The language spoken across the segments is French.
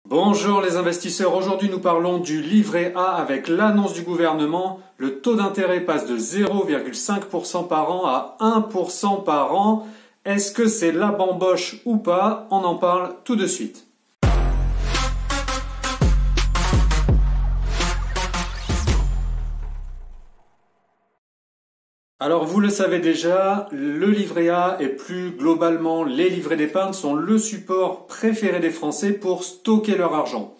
Bonjour les investisseurs, aujourd'hui nous parlons du livret A avec l'annonce du gouvernement. Le taux d'intérêt passe de 0,5% par an à 1% par an. Est-ce que c'est la bamboche ou pas? On en parle tout de suite. Alors vous le savez déjà, le livret A et plus globalement les livrets d'épargne sont le support préféré des Français pour stocker leur argent.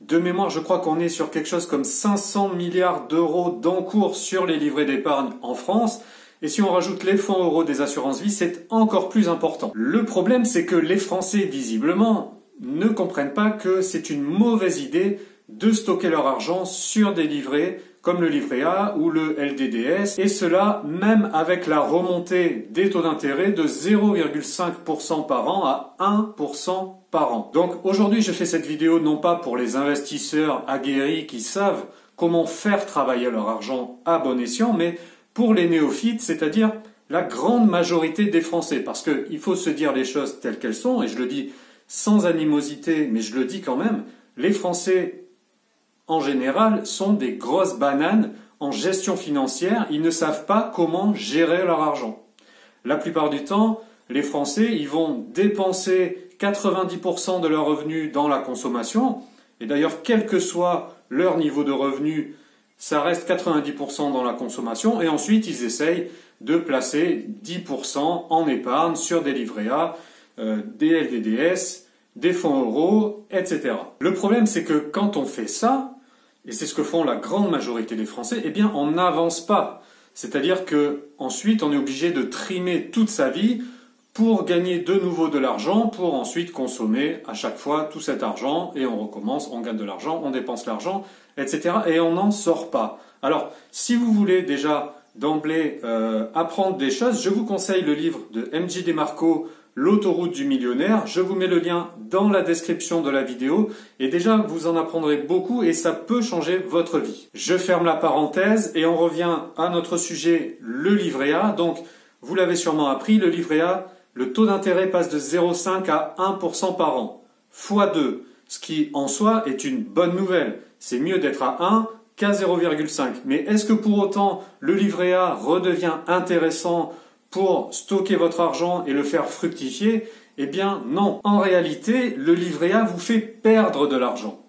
De mémoire, je crois qu'on est sur quelque chose comme 500 milliards d'euros d'encours sur les livrets d'épargne en France. Et si on rajoute les fonds euros des assurances vie, c'est encore plus important. Le problème, c'est que les Français, visiblement, ne comprennent pas que c'est une mauvaise idée de stocker leur argent sur des livrets comme le livret A ou le LDDS, et cela même avec la remontée des taux d'intérêt de 0,5% par an à 1% par an. Donc aujourd'hui je fais cette vidéo non pas pour les investisseurs aguerris qui savent comment faire travailler leur argent à bon escient, mais pour les néophytes, c'est-à-dire la grande majorité des Français, parce qu'il faut se dire les choses telles qu'elles sont, et je le dis sans animosité, mais je le dis quand même, les Français en général, sont des grosses bananes en gestion financière. Ils ne savent pas comment gérer leur argent. La plupart du temps, les Français, ils vont dépenser 90% de leurs revenus dans la consommation. Et d'ailleurs, quel que soit leur niveau de revenu, ça reste 90% dans la consommation. Et ensuite, ils essayent de placer 10% en épargne sur des livrets A, des LDDS, des fonds euros, etc. Le problème, c'est que quand on fait ça, et c'est ce que font la grande majorité des Français, eh bien on n'avance pas. C'est-à-dire que ensuite on est obligé de trimer toute sa vie pour gagner de nouveau de l'argent, pour ensuite consommer à chaque fois tout cet argent, et on recommence, on gagne de l'argent, on dépense l'argent, etc. Et on n'en sort pas. Alors, si vous voulez déjà d'emblée apprendre des choses, je vous conseille le livre de M.J. DeMarco, L'autoroute du millionnaire. Je vous mets le lien dans la description de la vidéo et déjà vous en apprendrez beaucoup et ça peut changer votre vie. Je ferme la parenthèse et on revient à notre sujet, le livret A. Donc vous l'avez sûrement appris, le livret A, le taux d'intérêt passe de 0,5 à 1% par an, fois 2, ce qui en soi est une bonne nouvelle. C'est mieux d'être à 1 qu'à 0,5. Mais est-ce que pour autant le livret A redevient intéressant pour stocker votre argent et le faire fructifier? Eh bien non. En réalité, le livret A vous fait perdre de l'argent.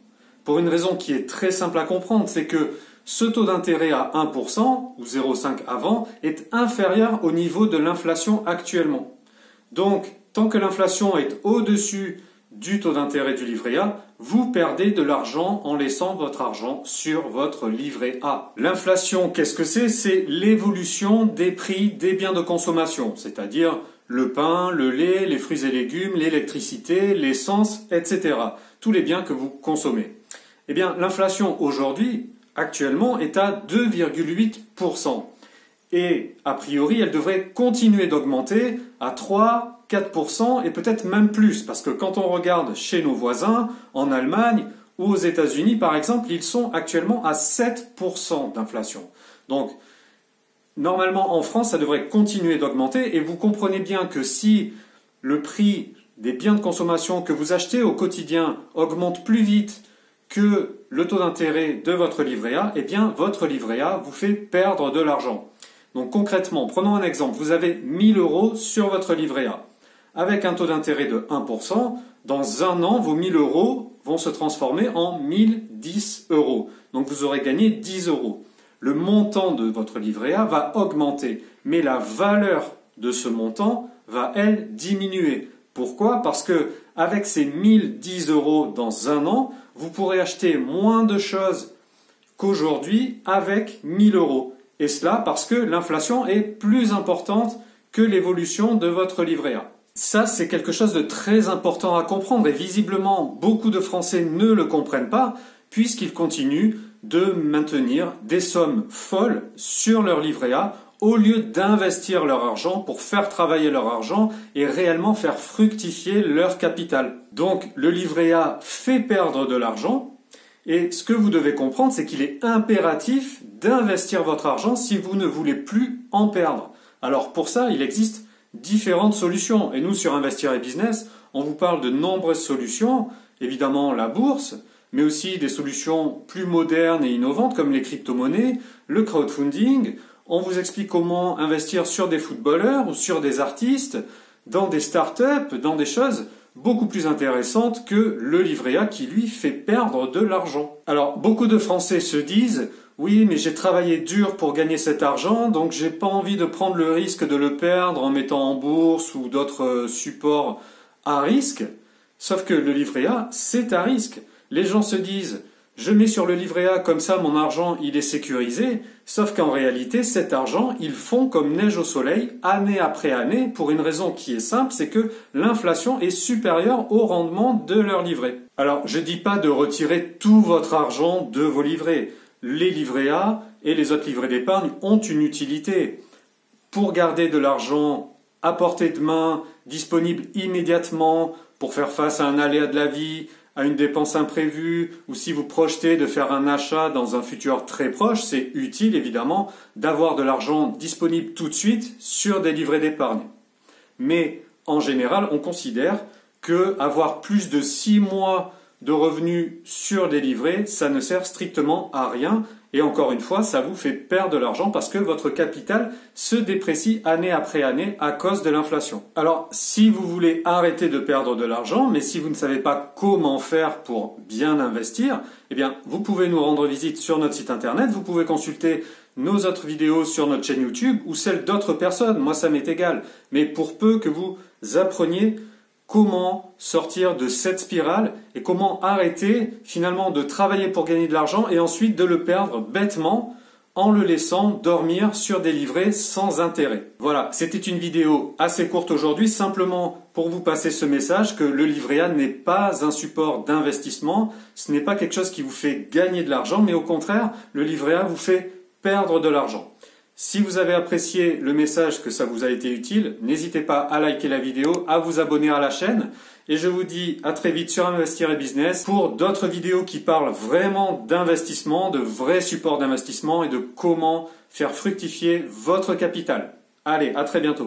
Pour une raison qui est très simple à comprendre, c'est que ce taux d'intérêt à 1% ou 0,5 avant est inférieur au niveau de l'inflation actuellement. Donc, tant que l'inflation est au-dessus du taux d'intérêt du livret A, vous perdez de l'argent en laissant votre argent sur votre livret A. L'inflation, qu'est-ce que c'est? C'est l'évolution des prix des biens de consommation, c'est-à-dire le pain, le lait, les fruits et légumes, l'électricité, l'essence, etc. Tous les biens que vous consommez. Eh bien, l'inflation aujourd'hui, actuellement, est à 2,8%. Et a priori, elle devrait continuer d'augmenter à 3, 4% et peut-être même plus. Parce que quand on regarde chez nos voisins, en Allemagne ou aux États-Unis par exemple, ils sont actuellement à 7% d'inflation. Donc, normalement en France, ça devrait continuer d'augmenter. Et vous comprenez bien que si le prix des biens de consommation que vous achetez au quotidien augmente plus vite que le taux d'intérêt de votre livret A, eh bien votre livret A vous fait perdre de l'argent. Donc concrètement, prenons un exemple, vous avez 1000 euros sur votre livret A. Avec un taux d'intérêt de 1%, dans un an, vos 1000 euros vont se transformer en 1010 euros. Donc vous aurez gagné 10 euros. Le montant de votre livret A va augmenter, mais la valeur de ce montant va, elle, diminuer. Pourquoi? Parce que avec ces 1010 euros dans un an, vous pourrez acheter moins de choses qu'aujourd'hui avec 1000 euros. Et cela parce que l'inflation est plus importante que l'évolution de votre livret A. Ça, c'est quelque chose de très important à comprendre et visiblement, beaucoup de Français ne le comprennent pas puisqu'ils continuent de maintenir des sommes folles sur leur livret A au lieu d'investir leur argent pour faire travailler leur argent et réellement faire fructifier leur capital. Donc, le livret A fait perdre de l'argent. Et ce que vous devez comprendre, c'est qu'il est impératif d'investir votre argent si vous ne voulez plus en perdre. Alors pour ça, il existe différentes solutions. Et nous, sur Investir et Business, on vous parle de nombreuses solutions évidemment la bourse, mais aussi des solutions plus modernes et innovantes comme les crypto-monnaies, le crowdfunding. On vous explique comment investir sur des footballeurs ou sur des artistes, dans des startups, dans des choses beaucoup plus intéressantes que le livret A qui lui fait perdre de l'argent. Alors beaucoup de Français se disent « Oui, mais j'ai travaillé dur pour gagner cet argent, donc j'ai pas envie de prendre le risque de le perdre en mettant en bourse ou d'autres supports à risque. » Sauf que le livret A, c'est à risque. Les gens se disent « Je mets sur le livret A, comme ça mon argent il est sécurisé », sauf qu'en réalité cet argent il fond comme neige au soleil année après année pour une raison qui est simple, c'est que l'inflation est supérieure au rendement de leur livret. Alors je dis pas de retirer tout votre argent de vos livrets. Les livrets A et les autres livrets d'épargne ont une utilité. Pour garder de l'argent à portée de main, disponible immédiatement, pour faire face à un aléa de la vie, à une dépense imprévue, ou si vous projetez de faire un achat dans un futur très proche, c'est utile évidemment d'avoir de l'argent disponible tout de suite sur des livrets d'épargne. Mais en général, on considère que avoir plus de 6 mois de revenus sur des livrets, ça ne sert strictement à rien. Et encore une fois, ça vous fait perdre de l'argent parce que votre capital se déprécie année après année à cause de l'inflation. Alors, si vous voulez arrêter de perdre de l'argent, mais si vous ne savez pas comment faire pour bien investir, eh bien, vous pouvez nous rendre visite sur notre site internet, vous pouvez consulter nos autres vidéos sur notre chaîne YouTube ou celles d'autres personnes. Moi, ça m'est égal. Mais pour peu que vous appreniez comment sortir de cette spirale et comment arrêter finalement de travailler pour gagner de l'argent et ensuite de le perdre bêtement en le laissant dormir sur des livrets sans intérêt. Voilà, c'était une vidéo assez courte aujourd'hui, simplement pour vous passer ce message que le livret A n'est pas un support d'investissement, ce n'est pas quelque chose qui vous fait gagner de l'argent, mais au contraire, le livret A vous fait perdre de l'argent. Si vous avez apprécié le message, que ça vous a été utile, n'hésitez pas à liker la vidéo, à vous abonner à la chaîne. Et je vous dis à très vite sur Investir et Business pour d'autres vidéos qui parlent vraiment d'investissement, de vrais supports d'investissement et de comment faire fructifier votre capital. Allez, à très bientôt.